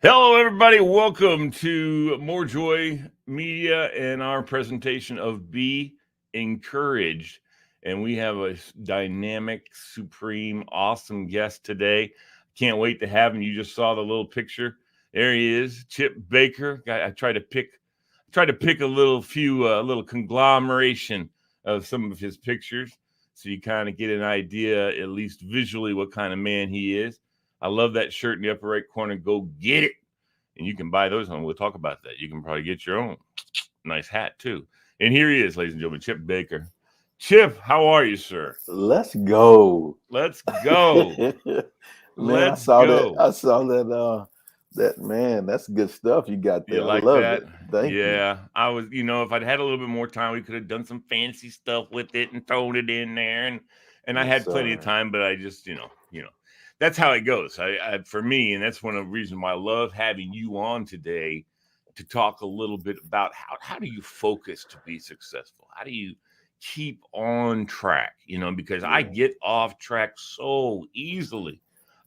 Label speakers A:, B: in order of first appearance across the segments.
A: Hello, everybody. Welcome to More Joy Media and our presentation of Be Encouraged. And we have a dynamic, supreme, awesome guest today. Can't wait to have him. You just saw the little picture. There he is, Chip Baker. I tried to pick a little conglomeration of some of his pictures, so you kind of get an idea, at least visually, what kind of man he is. I love that shirt in the upper right corner. Go get it. And you can buy those on. We'll talk about that. You can probably get your own nice hat too. And here he is, ladies and gentlemen, Chip Baker. Chip, how are you, sir?
B: Let's go.
A: Let's go.
B: Man, I saw that man. That's good stuff you got there.
A: You like
B: I love
A: that?
B: it. Thank you.
A: Yeah, I was, if I'd had a little bit more time, we could have done some fancy stuff with it and thrown it in there. And I had plenty of time, but I just, that's how it goes. I for me, and that's one of the reasons why I love having you on today to talk a little bit about how do you focus to be successful? How do you keep on track? Because I get off track so easily.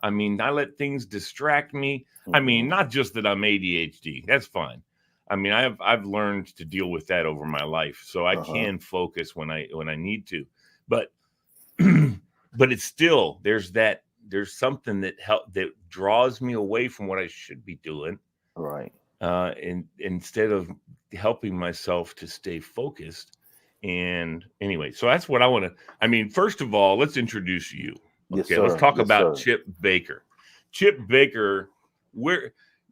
A: I mean, I let things distract me. I mean, not just that I'm ADHD. That's fine. I mean, I've learned to deal with that over my life, so I can focus when I need to. But but it's still there's something that draws me away from what I should be doing.
B: Right.
A: And instead of helping myself to stay focused. And anyway, so that's what I want to. I mean, first of all, let's introduce you.
B: Yes,
A: Okay,
B: sir.
A: let's talk
B: Yes,
A: about
B: sir.
A: Chip Baker. Chip Baker,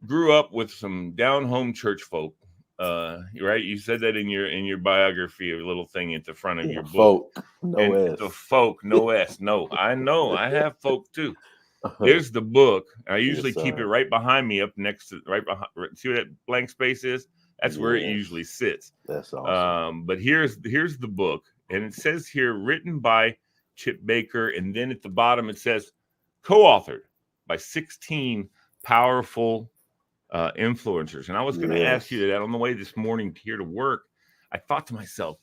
A: grew up with some down-home church folk. Right? You said that in your biography, a little thing at the front of your book.
B: Folk, no S.
A: The folk, no S. No, I know. I have folk too. There's the book. I usually keep it right behind me, up next to right behind. See where that blank space is? That's where it usually sits.
B: That's awesome.
A: But here's the book, and it says here, written by Chip Baker, and then at the bottom it says, co-authored by 16 powerful influencers. And I was going to ask you that on the way this morning here to work. I thought to myself,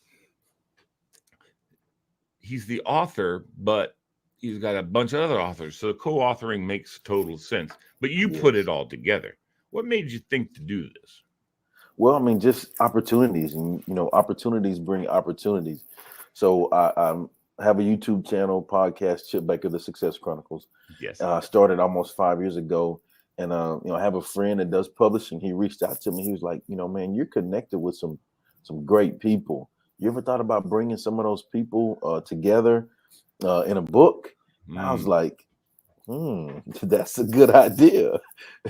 A: he's the author, but he's got a bunch of other authors. So the co-authoring makes total sense. But you put it all together. What made you think to do this?
B: Well, I mean, just opportunities, and opportunities bring opportunities. So I have a YouTube channel, podcast, Chip Baker, The Success Chronicles.
A: Yes.
B: Started almost 5 years ago. And, I have a friend that does publishing. He reached out to me. He was like, man, you're connected with some great people. You ever thought about bringing some of those people together in a book? I was like, that's a good idea.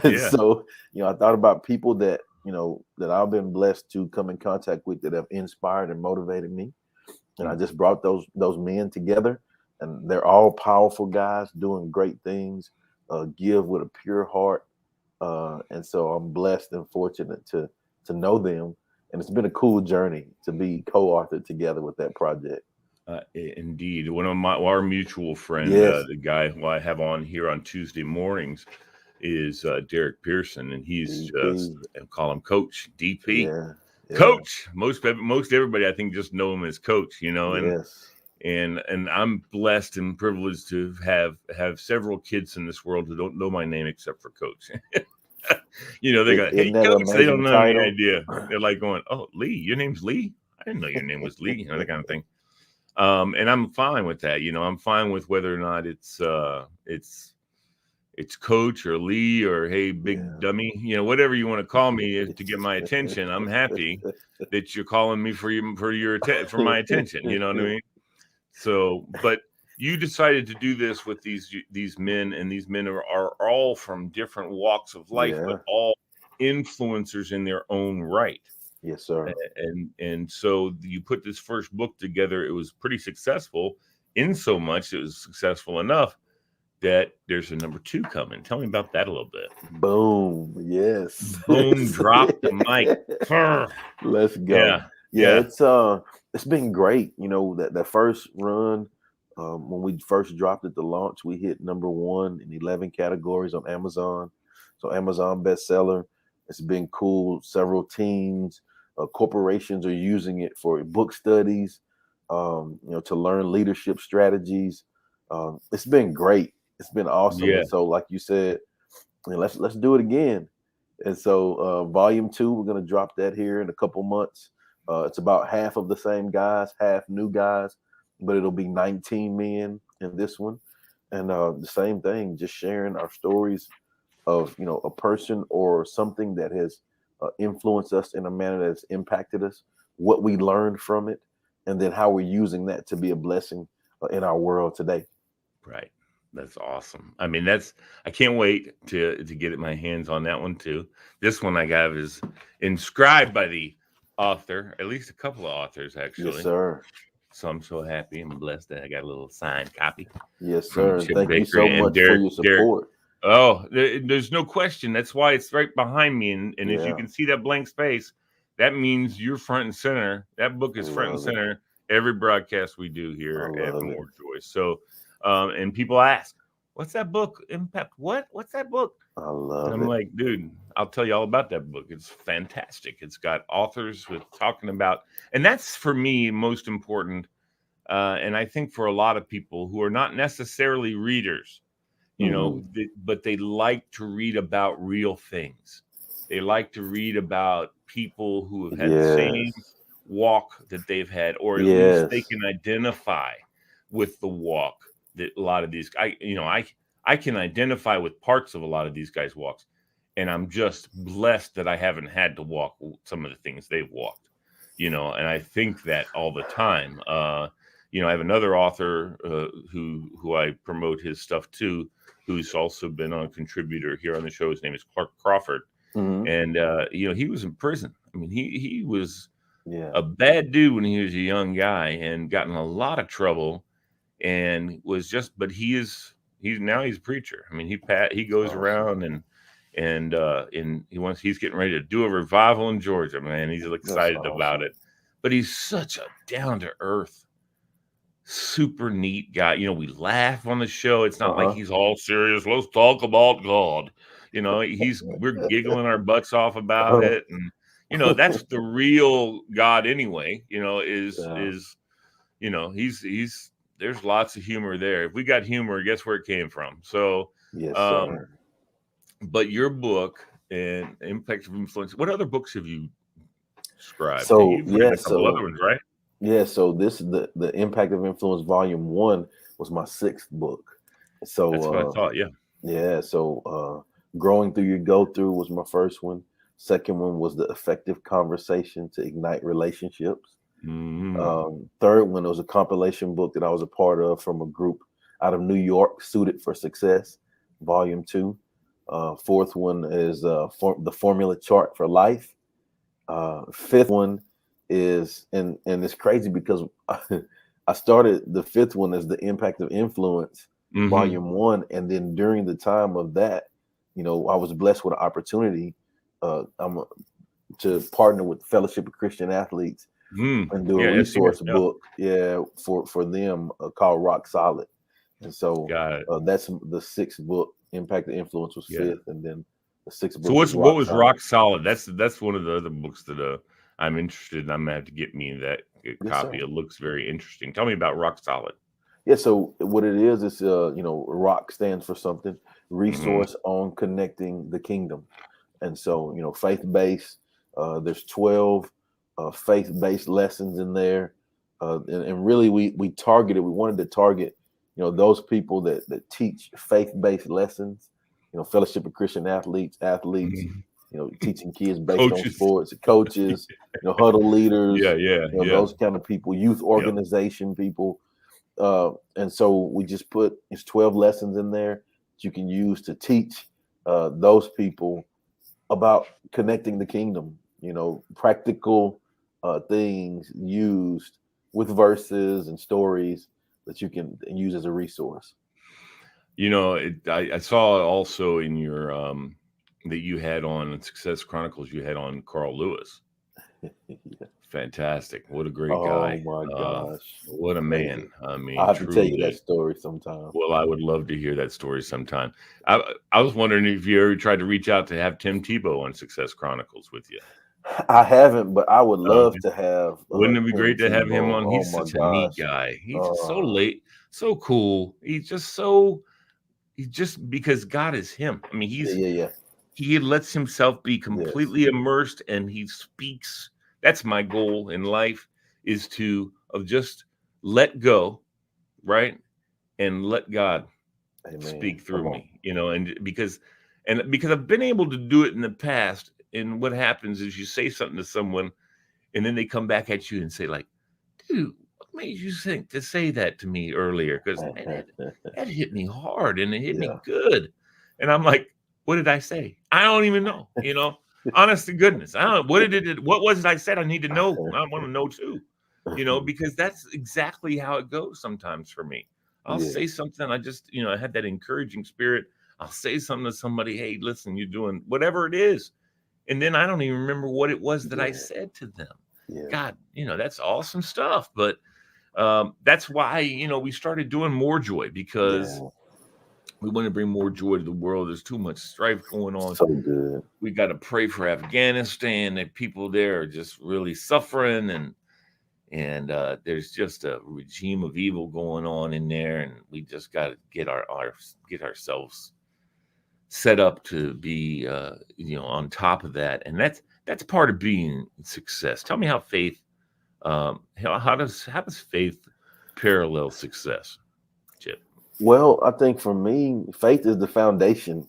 B: And so, I thought about people that, that I've been blessed to come in contact with that have inspired and motivated me. And I just brought those men together, and they're all powerful guys doing great things, give with a pure heart. And so I'm blessed and fortunate to know them. And it's been a cool journey to be co-authored together with that project.
A: Indeed. One of our mutual friend, the guy who I have on here on Tuesday mornings, is Derek Pearson, and he's just, I call him Coach DP.
B: Yeah.
A: Coach. Most everybody, I think, just know him as Coach. And I'm blessed and privileged to have several kids in this world who don't know my name except for Coach. They got, hey, Coach. They don't know any idea. They're like going, oh, Lee, your name's Lee? I didn't know your name was Lee. That kind of thing. And I'm fine with that. I'm fine with whether or not it's Coach or Lee or hey, big dummy, whatever you want to call me to get my attention. I'm happy that you're calling me for my attention. You know what I mean? So, but you decided to do this with these men, and these men are all from different walks of life, but all influencers in their own right.
B: Yes, sir.
A: And so you put this first book together. It was pretty successful, in so much it was successful enough that there's a number 2 coming. Tell me about that a little bit.
B: Boom. Yes.
A: Boom, drop the mic.
B: Let's go.
A: Yeah.
B: Yeah, it's been great. You know, that first run, when we first dropped at the launch, we hit number 1 in 11 categories on Amazon. So Amazon bestseller. It's been cool. Several teams, corporations are using it for book studies, you know, to learn leadership strategies. It's been great. It's been awesome.
A: Yeah.
B: And so, like you said, let's do it again. And so volume 2, we're going to drop that here in a couple months. It's about half of the same guys, half new guys, but it'll be 19 men in this one. And the same thing, just sharing our stories of, you know, a person or something that has influenced us in a manner that's impacted us, what we learned from it, and then how we're using that to be a blessing in our world today.
A: Right. That's awesome. I mean, I can't wait to get my hands on that one too. This one I got is inscribed by the author, at least a couple of authors actually.
B: Yes, sir.
A: So I'm so happy and blessed that I got a little signed copy.
B: Yes, sir.
A: Chip
B: Thank
A: Baker
B: you so much for your support.
A: Oh, there's no question. That's why it's right behind me. And as you can see that blank space, that means you're front and center. That book is front and center every broadcast we do here at More Joy. So, and people ask, what's that book? Impact? What's that book?
B: I love it.
A: And I'm like, dude, I'll tell you all about that book. It's fantastic. It's got authors with talking about, and that's for me most important. And I think for a lot of people who are not necessarily readers, you know, but they like to read about real things. They like to read about people who have had the same walk that they've had, or at least they can identify with the walk that a lot of these, I can identify with parts of a lot of these guys' walks, and I'm just blessed that I haven't had to walk some of the things they've walked, you know, and I think that all the time. You know, I have another author who I promote his stuff to, who's also been a contributor here on the show. His name is Clark Crawford. And, you know, he was in prison. I mean, he was a bad dude when he was a young guy and got in a lot of trouble and was just, but he's a preacher. I mean, he goes around and he's getting ready to do a revival in Georgia, man. He's excited about it, but he's such a down to earth, super neat guy. You know, we laugh on the show. It's not like he's all serious. Let's talk about God. You know, we're giggling our butts off about it. And, you know, that's the real God anyway, you know, is, you know, there's lots of humor there. If we got humor, guess where it came from? So,
B: sir.
A: But your book and Impact of Influence, what other books have you described?
B: So,
A: you've written a couple other ones, right?
B: Yeah, so this the Impact of Influence Volume 1 was my 6th book. So
A: that's what I thought,
B: yeah. So Growing Through Your Go Through was my first one. Second one was The Effective Conversation to Ignite Relationships. Third one was a compilation book that I was a part of from a group out of New York, Suited for Success, Volume 2. Fourth one is The Formula Chart for Life. Fifth one is, and it's crazy because I started the fifth one as The Impact of Influence, Volume 1, and then during the time of that, you know, I was blessed with an opportunity to partner with the Fellowship of Christian Athletes and do a resource book, for them called Rock Solid, and so that's the 6th book. Impact of Influence was 5th, and then the 6th book.
A: So what was Rock Solid? That's one of the other books that I'm interested in. I'm gonna have to get me that copy. It looks very interesting. Tell me about Rock Solid.
B: Yeah, so what it is you know, rock stands for something, resource on connecting the kingdom. And so, you know, faith-based, there's 12 faith-based lessons in there. And really we wanted to target, you know, those people that teach faith-based lessons, you know, Fellowship of Christian Athletes, you know, teaching kids based on sports, coaches, you know, huddle leaders, you know, those kind of people, youth organization people. And so we just put, it's 12 lessons in there that you can use to teach those people about connecting the kingdom, practical things used with verses and stories that you can use as a resource.
A: I saw also in your that you had on Success Chronicles, you had on Carl Lewis.
B: Yeah.
A: Fantastic. What a great
B: Oh
A: guy.
B: my gosh.
A: What a man.
B: Amazing.
A: I
B: I
A: mean,
B: have to tell you that
A: truly.
B: story sometime.
A: Well, I would love to hear that story sometime. I was wondering if you ever tried to reach out to have Tim Tebow on Success Chronicles with you.
B: I haven't, but I would love
A: Okay.
B: to have
A: Wouldn't it be
B: Tim
A: great to have him
B: Tebow.
A: on?
B: Oh
A: He's
B: my
A: such a neat
B: gosh.
A: guy. He's just so
B: Uh,
A: late, so cool. He's just because God is him. I mean,
B: yeah, yeah, yeah.
A: he lets himself be
B: Yes.
A: completely immersed and he speaks. That's my goal in life, is to of just let go, right? And let God
B: Amen.
A: speak through
B: Come on.
A: me, and because I've been able to do it in the past. And what happens is you say something to someone and then they come back at you and say, like, dude, what made you think to say that to me earlier? Because man, that hit me hard and it hit me
B: Yeah.
A: good. And I'm like, what did I say? I don't even know. Honest to goodness. I don't what was it I said? I need to know. I want to know too. Because that's exactly how it goes sometimes for me. I'll say
B: Yes.
A: something. I had that encouraging spirit. I'll say something to somebody, hey, listen, you're doing whatever it is. And then I don't even remember what it was that I
B: Yeah.
A: said to them.
B: Yeah.
A: God, that's awesome stuff. But that's why, we started doing More Joy, because
B: Yeah.
A: we want to bring more joy to the world. There's too much strife going on.
B: So good.
A: We got to pray for Afghanistan. And people there are just really suffering, and there's just a regime of evil going on in there, and we just got to get ourselves set up to be on top of that. And that's part of being success. Tell me how faith how does faith parallel success, Chip?
B: Well, I think for me, faith is the foundation,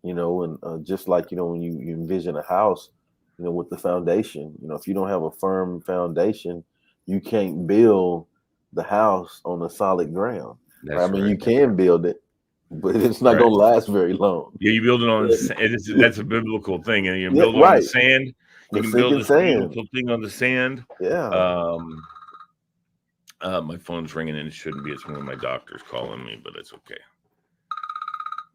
B: and just like, when you envision a house, with the foundation, if you don't have a firm foundation, you can't build the house on a solid ground, right? I
A: That's
B: mean,
A: right.
B: you can build it, but it's not
A: Right.
B: going to last very long.
A: Yeah, you build it on
B: And-
A: that's a biblical thing, and you
B: yeah,
A: build it on the
B: right.
A: sand. You
B: The
A: can build
B: sinking
A: this
B: sand.
A: beautiful thing on the sand.
B: Yeah.
A: Um, my phone's ringing, and it shouldn't be. It's one of my doctors calling me, but it's okay.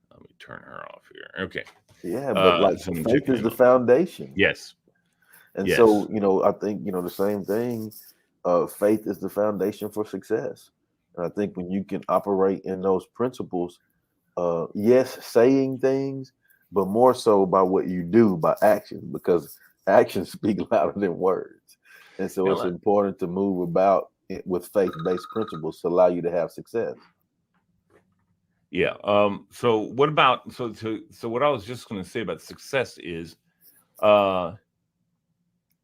A: Let me turn her off here. Okay.
B: Yeah. But like
A: Someone
B: faith
A: checking
B: is
A: in
B: the
A: on me.
B: foundation.
A: Yes.
B: And
A: Yes.
B: so, I think, the same thing, faith is the foundation for success. And I think when you can operate in those principles, yes, saying things, but more so by what you do, by action, because actions speak louder than words. And so it's
A: Now,
B: important to move about it with faith-based principles to allow you to have success.
A: yeah. So what about so what I was just going to say about success is uh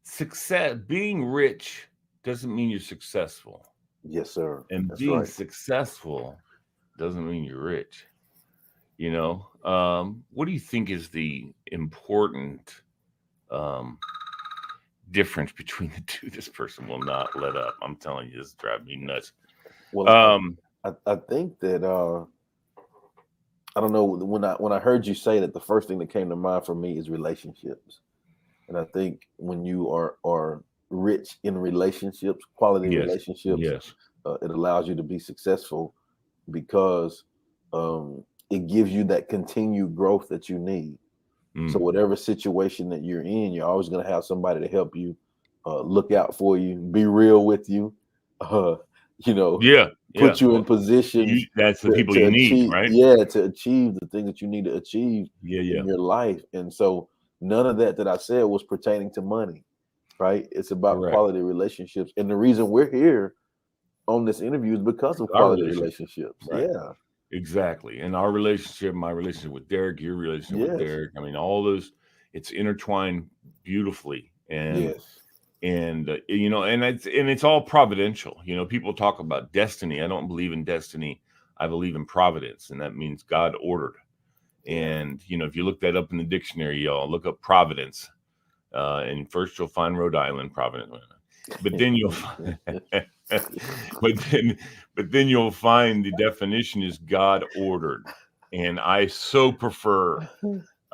A: success. Being rich doesn't mean you're successful,
B: Yes, sir.
A: and
B: That's
A: being
B: right.
A: successful doesn't mean you're rich. What do you think is the important um difference between the two? This person will not let up. I'm telling you, this is driving me nuts.
B: Well,
A: Um,
B: I think that I don't know, when I heard you say that, the first thing that came to mind for me is relationships. And I think when you are rich in relationships, quality
A: yes,
B: relationships,
A: yes.
B: it allows you to be successful because it gives you that continued growth that you need. So
A: Mm.
B: whatever situation that you're in, you're always going to have somebody to help you, look out for you, be real with you, uh, you know,
A: Yeah, yeah.
B: put you in
A: Well,
B: positions
A: that's the
B: to,
A: people
B: to
A: you need,
B: achieve,
A: right?
B: yeah, to achieve the thing that you need to achieve
A: Yeah,
B: in
A: yeah.
B: your life. And so none of that I said was pertaining to money, right? It's about
A: Correct.
B: quality relationships. And the reason we're here on this interview is because of
A: Our
B: quality
A: relationship,
B: relationships.
A: right?
B: Yeah.
A: Exactly. And our relationship, my relationship with Derek, your relationship with
B: Yes.
A: Derek. I mean, all those, it's intertwined beautifully,
B: Yes.
A: and it's all providential. People talk about destiny. I don't believe in destiny. I believe in providence, and that means God ordered.
B: Yeah.
A: And if you look that up in the dictionary, y'all look up providence, and first you'll find Rhode Island, Providence, but then you'll find, but then you'll find the definition is God ordered, and I so prefer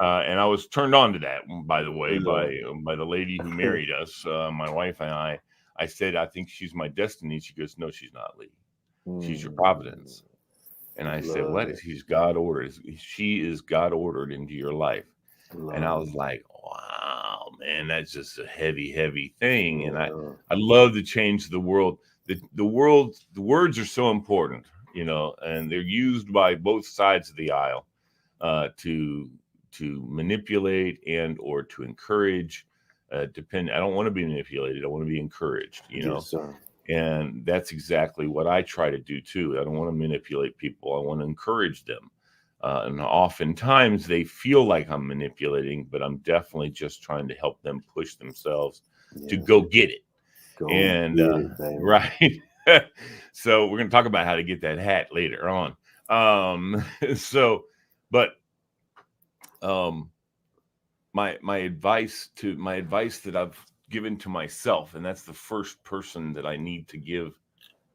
A: And I was turned on to that, by the way,
B: Yeah.
A: by the lady who married us, my wife and I. I said, I think she's my destiny. She goes, no, she's not, Lee. She's your providence. And I said,
B: Love
A: what?
B: it.
A: She's God ordered. She is God ordered into your life. And I
B: Love
A: was like, wow, man, that's just a heavy, heavy thing.
B: it.
A: And
B: Yeah.
A: I love to change the world. The words are so important, and they're used by both sides of the aisle to manipulate and or to encourage. I don't want to be manipulated. I want to be encouraged.
B: Yes, sir.
A: And that's exactly what I try to do too. I don't want to manipulate people. I want to encourage them. And oftentimes they feel like I'm manipulating, but I'm definitely just trying to help them push themselves to
B: Yes.
A: go get it.
B: Go
A: And
B: get it, baby.
A: right. So we're going to talk about how to get that hat later on. My advice that I've given to myself, and that's the first person that I need to give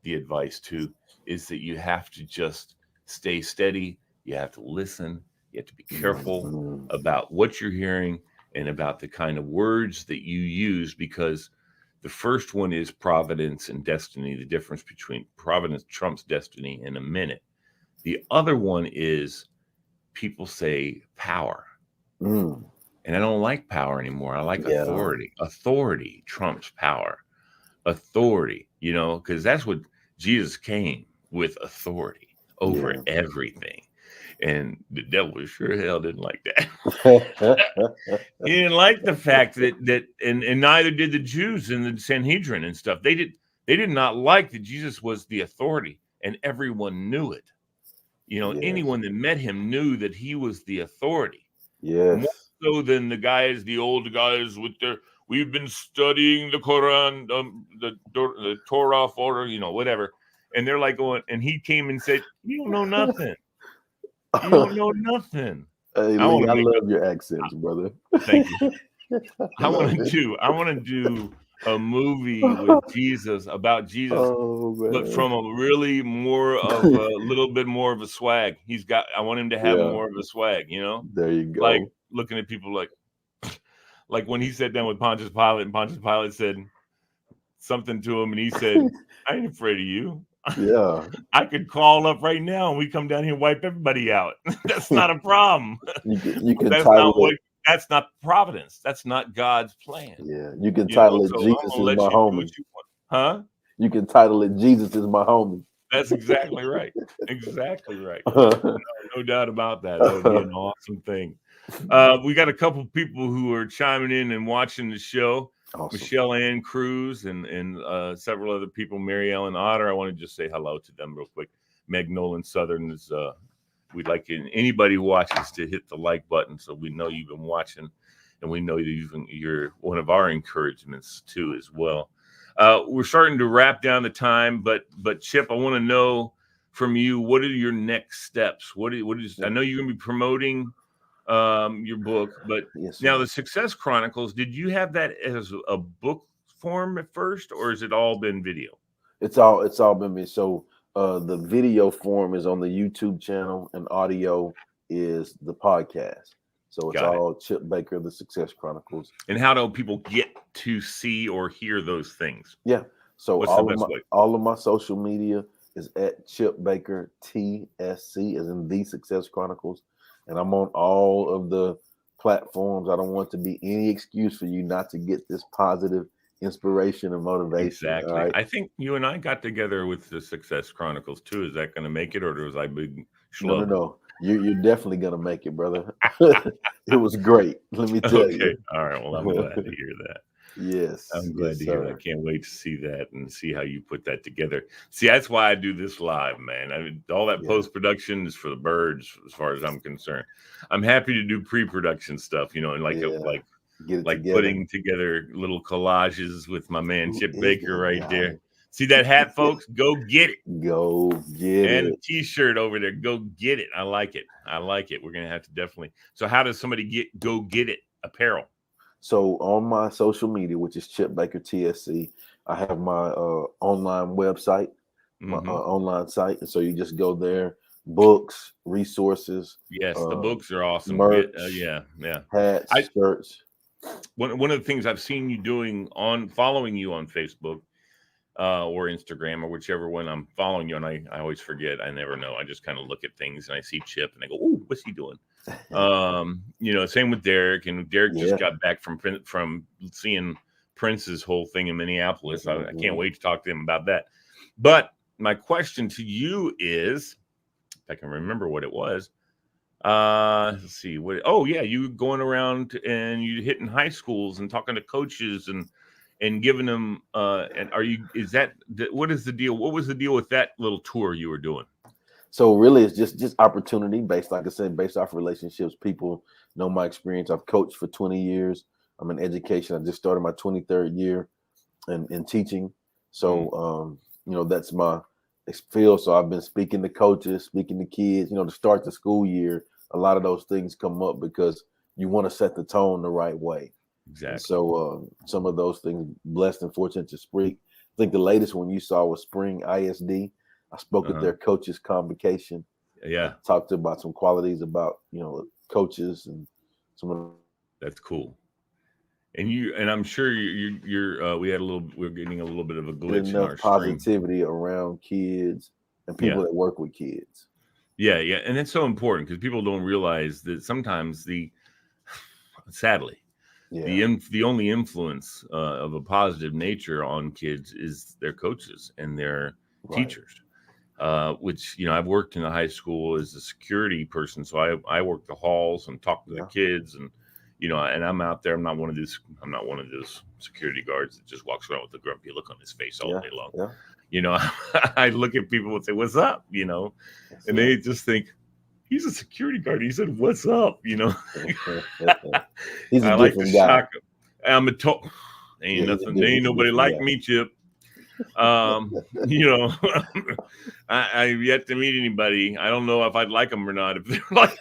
A: the advice to, is that you have to just stay steady. You have to listen. You have to be careful about what you're hearing and about the kind of words that you use, because the first one is providence and destiny, the difference between providence trumps destiny in a minute. The other one is people say power. And I don't like power anymore. I like authority. Authority trumps power. Authority, because that's what Jesus came with, authority over everything. And the devil sure hell didn't like that. He didn't like the fact that and neither did the Jews in the Sanhedrin and stuff. They did not like that Jesus was the authority, and everyone knew it. Anyone that met him knew that he was the authority.
B: Yes.
A: More so than the old guys with their, we've been studying the Quran, the Torah for, whatever. And they're like going, and he came and said, you don't know nothing. You don't know nothing.
B: Hey, Lee, I love your accents, brother.
A: Thank you. I want to do a movie with Jesus, about Jesus, but from a really more of a little bit more of a swag. I want him to have more of a swag,
B: There you go.
A: Like looking at people like when he sat down with Pontius Pilate, and Pontius Pilate said something to him, and he said, I ain't afraid of you.
B: Yeah.
A: I could call up right now and we come down here and wipe everybody out. That's not a problem.
B: You can title it.
A: That's not providence. That's not God's plan.
B: Yeah. You can title it Jesus is my homie.
A: Huh?
B: You can title it Jesus is my homie.
A: That's exactly right. Exactly right. No doubt about that. That would be an awesome thing. We got a couple people who are chiming in and watching the show. Awesome. Michelle Ann Cruz and several other people, Mary Ellen Otter. I want to just say hello to them real quick. Meg Nolan Southern is, we'd like anybody who watches to hit the like button, so we know you've been watching, and we know you're one of our encouragements too as well. We're starting to wrap down the time, but Chip, I want to know from you, what are your next steps? I know you're going to be promoting your book, but now the Success Chronicles, did you have that as a book form at first, or has it all been video?
B: It's all been me. So the video form is on the YouTube channel, and audio is the podcast. So it's all Chip Baker, the Success Chronicles.
A: And how do people get to see or hear those things?
B: Yeah. So all of my social media is at Chip Baker TSC, as in the Success Chronicles. And I'm on all of the platforms. I don't want to be any excuse for you not to get this positive inspiration and motivation.
A: Exactly.
B: Right?
A: I think you and I got together with the Success Chronicles too. Is that going to make it, or was I big schlub?
B: No. You're definitely going to make it, brother. It was great. Let me tell you.
A: Okay. All right. Well, I'm glad to hear that.
B: Yes.
A: I'm glad to hear that. I can't wait to see that and see how you put that together. See, that's why I do this live, man. I mean, all that post-production is for the birds, as far as I'm concerned. I'm happy to do pre-production stuff, and like putting together little collages with my man Chip Baker right there. See that hat, folks? Go get it.
B: Go get it.
A: And a t-shirt over there. Go get it. I like it. We're going to have to definitely. So how does somebody go get it apparel?
B: So on my social media, which is Chip Baker TSC, I have my online website, my online site. And so you just go there, books, resources,
A: Yes, the books are awesome.
B: merch,
A: Yeah.
B: hats, shirts.
A: One of the things I've seen you doing on following you on Facebook or Instagram or whichever one I'm following you, and I always forget. I never know. I just kind of look at things and I see Chip and I go, "Oh, what's he doing?" Same with Derek. And Derek just got back from seeing Prince's whole thing in Minneapolis. I can't wait to talk to him about that. But my question to you is, if I can remember what it was. Let's see what. Oh yeah, you going around and you hitting high schools and talking to coaches and giving them. And what is the deal? What was the deal with that little tour you were doing?
B: So really, it's just opportunity based, like I said, based off relationships. People know my experience. I've coached for 20 years. I'm in education. I just started my 23rd year in teaching. So that's my field. So I've been speaking to coaches, speaking to kids. To start the school year, a lot of those things come up because you want to set the tone the right way.
A: Exactly.
B: And so some of those things, blessed and fortunate to speak. I think the latest one you saw was Spring ISD. I spoke at their coaches convocation.
A: Yeah.
B: I talked about some qualities about, coaches and some of
A: that's cool. And I'm sure we're getting a little bit of a glitch in our
B: positivity
A: stream
B: around kids and people that work with kids.
A: Yeah. And that's so important because people don't realize that sometimes sadly, the only influence of a positive nature on kids is their coaches and their teachers. Which I've worked in a high school as a security person, so I work the halls and talk to the kids, and and I'm out there. I'm not one of those security guards that just walks around with a grumpy look on his face all day long. I look at people and say, "What's up?" And they just think he's a security guard. He said, "What's up?"
B: He's a
A: I like to shock him. I'm ain't nothing. There ain't nobody like me, Chip. I've yet to meet anybody. I don't know if I'd like them or not. If they're like,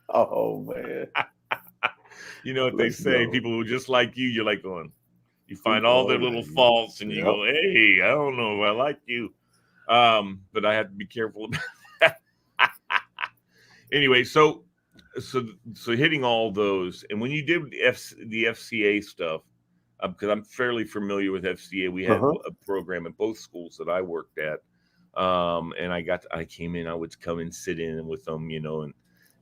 B: oh man,
A: what they say, people who just like you're like going, you find all their little faults and you go, hey, I don't know if I like you. But I have to be careful about that. Anyway, so hitting all those, and when you did the FCA stuff, because I'm fairly familiar with FCA. We had a program at both schools that I worked at. And I came in, I would come and sit in with them, and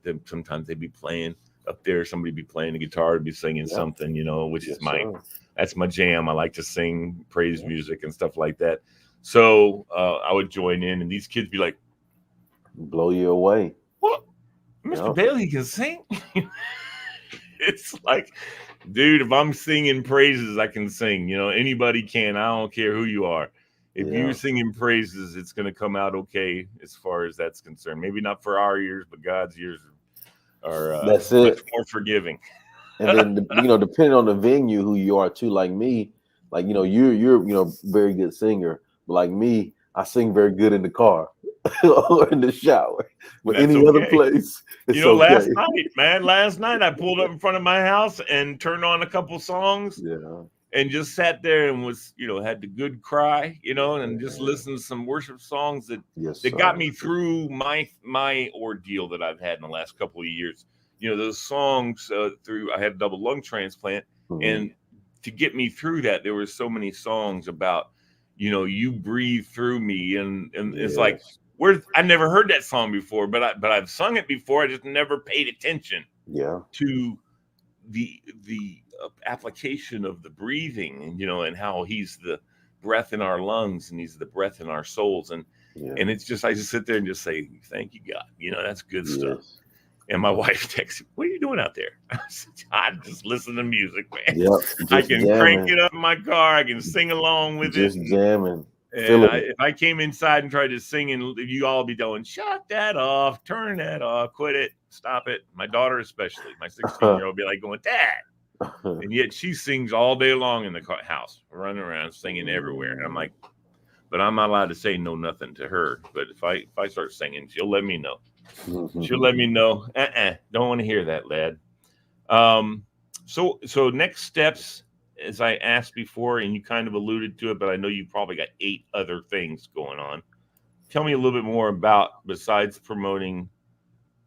A: then sometimes they'd be playing up there. Somebody be playing the guitar, be singing something, which is that's my jam. I like to sing praise music and stuff like that. So I would join in and these kids be like,
B: blow you away.
A: What? Mr. Bailey can sing? It's like, dude, if I'm singing praises, I can sing. Anybody can. I don't care who you are. If you're singing praises, it's going to come out okay as far as that's concerned. Maybe not for our ears, but God's ears are
B: that's
A: much more forgiving.
B: And then, depending on the venue, who you are too, like me, like, you're very good singer. But like me, I sing very good in the car or in the shower. But any other place, it's
A: last night I pulled up in front of my house and turned on a couple songs and just sat there and was, had the good cry, and just listened to some worship songs that got me through my ordeal that I've had in the last couple of years. Those songs I had a double lung transplant, and to get me through that, there were so many songs about, you breathe through me, and it's like, I never heard that song before, but I've sung it before. I just never paid attention to the application of the breathing, and how he's the breath in our lungs and he's the breath in our souls. And it's just, I just sit there and just say, thank you, God. That's good stuff. And my wife texts, what are you doing out there? I said, I'm just listening to music, man. I can crank it up in my car. I can sing along with it.
B: Just jamming.
A: And if I came inside and tried to sing, and you all be going, shut that off, turn that off, quit it, stop it. My daughter especially, my 16-year-old, be like going, Dad. And yet she sings all day long in the house, running around singing everywhere. And I'm like, but I'm not allowed to say no nothing to her. But if I start singing, she'll let me know. She'll let me know. Don't want to hear that, lad. So next steps, as I asked before, and you kind of alluded to it, but I know you probably got 8 other things going on. tell me a little bit more about, besides promoting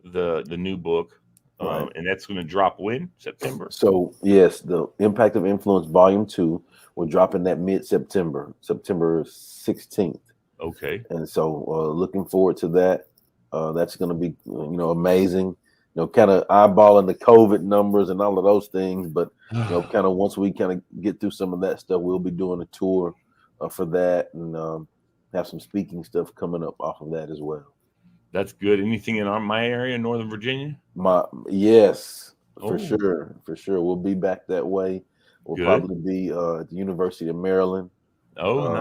A: the new book,
B: Right.
A: and that's going to drop when? September?
B: So yes, the Impact of Influence Volume 2, we're dropping that mid-September, September 16th.
A: Okay.
B: And so looking forward to that. That's going to be, amazing. Kind of eyeballing the COVID numbers and all of those things. But, kind of once we kind of get through some of that stuff, we'll be doing a tour for that and have some speaking stuff coming up off of that as well.
A: That's good. Anything in my area, Northern Virginia?
B: Yes, for
A: Oh.
B: sure. For sure. We'll be back that way. We'll
A: Good.
B: probably be at the University of Maryland.
A: Oh,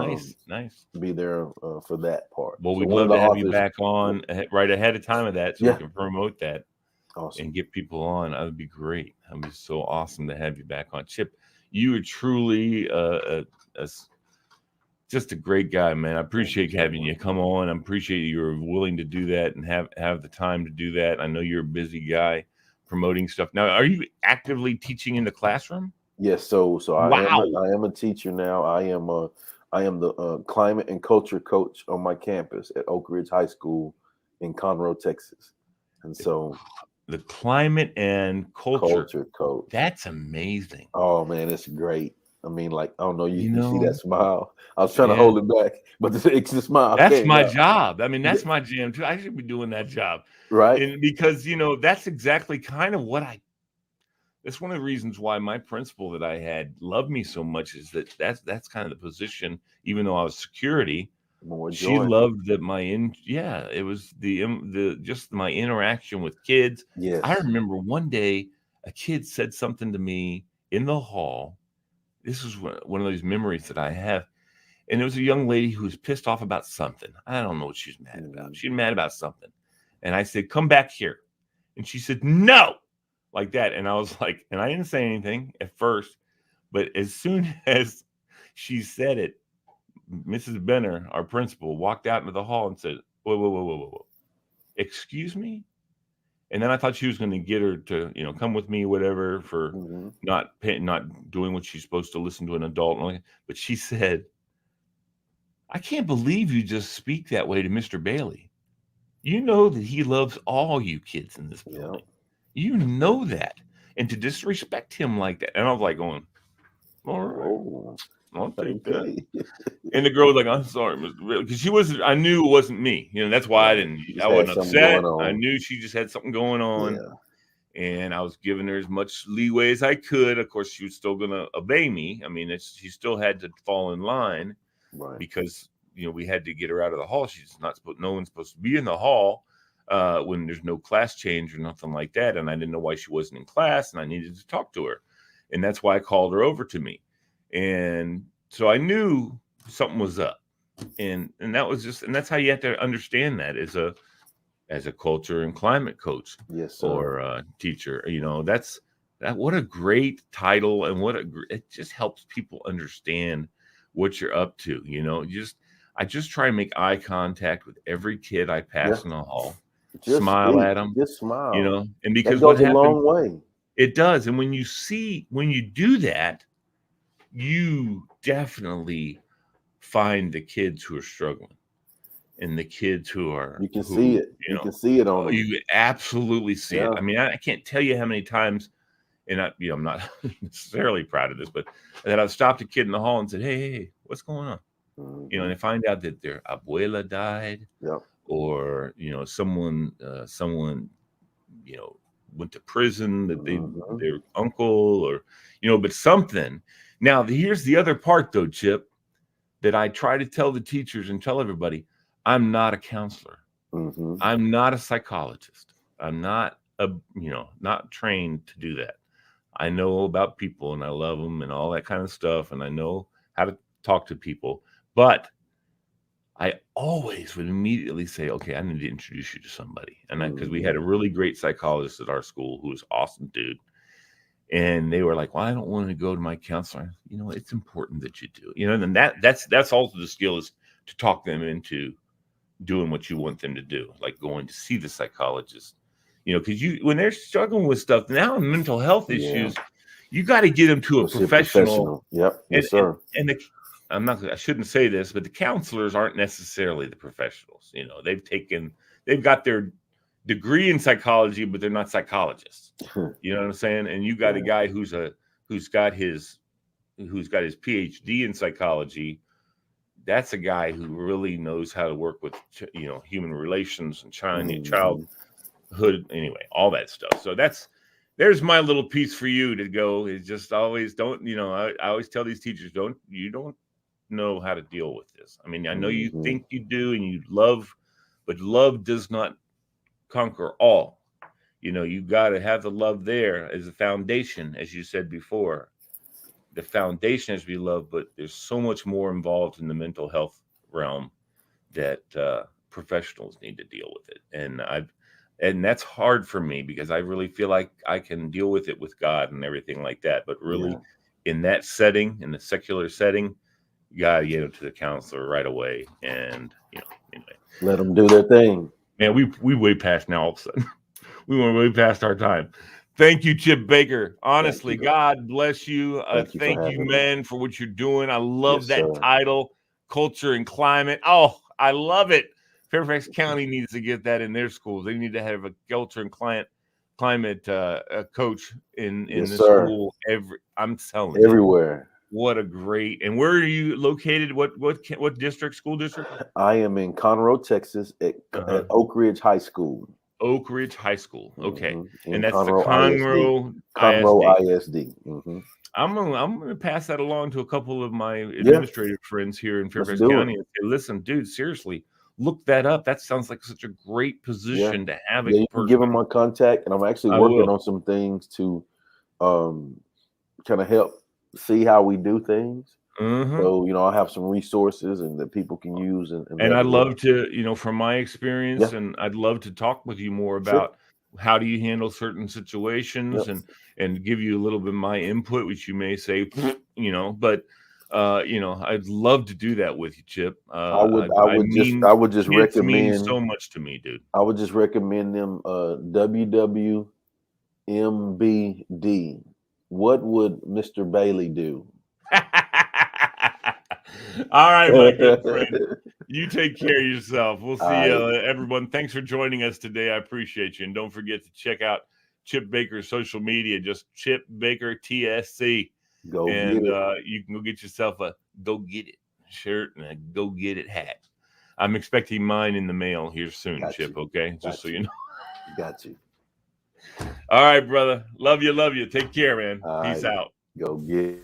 A: nice.
B: Be there for that part.
A: Well,
B: So
A: we'd
B: one of
A: love
B: the
A: to have you
B: authors,
A: back on right ahead of time of that, so
B: Yeah.
A: we can promote that
B: awesome.
A: and get people on. That would be great. That would be so awesome to have you back on. Chip, you are truly just a great guy, man. I appreciate having you come on. I appreciate you're willing to do that and have the time to do that. I know you're a busy guy promoting stuff. Now, are you actively teaching in the classroom?
B: Yes, so
A: Wow.
B: I am a teacher now. I am the climate and culture coach on my campus at Oak Ridge High School in Conroe, Texas. And so
A: the climate and culture
B: coach.
A: That's amazing.
B: Oh man, it's great. I mean, like, I don't know, you see
A: know,
B: that smile. I was trying to hold it back, but it's the smile.
A: That's my job. I mean, that's my jam too. I should be doing that job.
B: Right.
A: And because, that's exactly kind of what that's one of the reasons why my principal that I had loved me so much, is that's kind of the position, even though I was security. She loved that it was just my interaction with kids.
B: Yes.
A: I remember one day a kid said something to me in the hall. This is one of those memories that I have. And it was a young lady who was pissed off about something. I don't know what she's mad about. She's mad about something. And I said, "Come back here." And she said, "No," like that. And I was like, and I didn't say anything at first, but as soon as she said it, Mrs. Benner, our principal, walked out into the hall and said, whoa. Excuse me? And then I thought she was going to get her to, come with me, whatever, for not doing what she's supposed to, listen to an adult. But she said, "I can't believe you just speak that way to Mr. Bailey. You know that he loves all you kids in this building. You know that. And to disrespect him like that." And I was like going, "All right, I'll take that." And the girl was like, "I'm sorry, Mr. Bailey," because I knew it wasn't me. That's why I wasn't upset. I knew she just had something going on. Yeah. And I was giving her as much leeway as I could. Of course, she was still going to obey me. I mean, she still had to fall in line, right? Because, we had to get her out of the hall. No one's supposed to be in the hall when there's no class change or nothing like that. And I didn't know why she wasn't in class, and I needed to talk to her. And that's why I called her over to me. And so I knew something was up. And that's how you have to understand that as a culture and climate coach.
B: Yes, sir.
A: Or teacher. What a great title, and it just helps people understand what you're up to. I just try to make eye contact with every kid I pass in the hall. Just smile at them.
B: Just smile.
A: And because
B: that goes a long way.
A: It does. And when you do that, you definitely find the kids who are struggling, and the kids who
B: see it. You can see it on them.
A: You absolutely see it. I mean, I can't tell you how many times, and I'm not necessarily proud of this, but that I've stopped a kid in the hall and said, hey, what's going on? And I find out that their abuela died, or someone went to prison, that their uncle, or but something. Now, here's the other part, though, Chip, that I try to tell the teachers and tell everybody: I'm not a counselor. I'm not a psychologist. I'm not not trained to do that. I know about people, and I love them and all that kind of stuff, and I know how to talk to people. But I always would immediately say, okay, I need to introduce you to somebody. And because we had a really great psychologist at our school who was awesome, dude. And they were like, well, I don't want to go to my counselor. It's important that you do. And that's also the skill, is to talk them into doing what you want them to do, like going to see the psychologist. Because when they're struggling with stuff now, mental health issues, you got to get them to a professional.
B: Yep. Yes, sir.
A: And I shouldn't say this, but the counselors aren't necessarily the professionals. They've got their degree in psychology, but they're not psychologists. You know what I'm saying? And you got a guy who's got his PhD in psychology. That's a guy who really knows how to work with, human relations and childhood, anyway, all that stuff. So there's my little piece for you to go. Is just always don't, I always tell these teachers, don't know how to deal with this. I mean, I know you think you do and you love, but love does not conquer all. You got to have the love there as a foundation, as you said before. The foundation is to be love, but there's so much more involved in the mental health realm that professionals need to deal with it. And that's hard for me because I really feel like I can deal with it with God and everything like that. But really, in that setting, in the secular setting, you gotta get them to the counselor right away. And anyway,
B: let them do their thing.
A: Man, we way past now. All of a sudden, we went way past our time. Thank you, Chip Baker. Honestly, God bless you. Thank you, man, for what you're doing. I love that title, Culture and Climate. Oh, I love it. Fairfax County needs to get that in their schools. They need to have a culture and climate coach in the school. I'm telling you,
B: everywhere.
A: What a great! And where are you located? What district? School district?
B: I am in Conroe, Texas, at Oak Ridge High School.
A: Oak Ridge High School. Okay,
B: and
A: that's
B: Conroe
A: the
B: Conroe ISD.
A: I'm gonna pass that along to a couple of my administrative friends here in Fairfax County and say, listen, dude, seriously, look that up. That sounds like such a great position to have.
B: You can give them my contact, and I'm actually working on some things to kind of help see how we do things. So I'll have some resources and that people can use. And
A: I'd love to, from my experience, and I'd love to talk with you more about how do you handle certain situations and give you a little bit of my input, which you may say, but I'd love to do that with you, Chip. I would just recommend, means so much to me, dude.
B: I would just recommend them WWMBD. What would Mr. Bailey do?
A: All right, my good friend. You take care of yourself. We'll see you, everyone. Thanks for joining us today. I appreciate you. And don't forget to check out Chip Baker's social media, just Chip Baker TSC. You can go get yourself a Go Get It shirt and a Go Get It hat. I'm expecting mine in the mail here soon, Chip, okay? Just so you know.
B: Got you.
A: All right, brother. Love you. Take care, man. Peace out.
B: Go get it.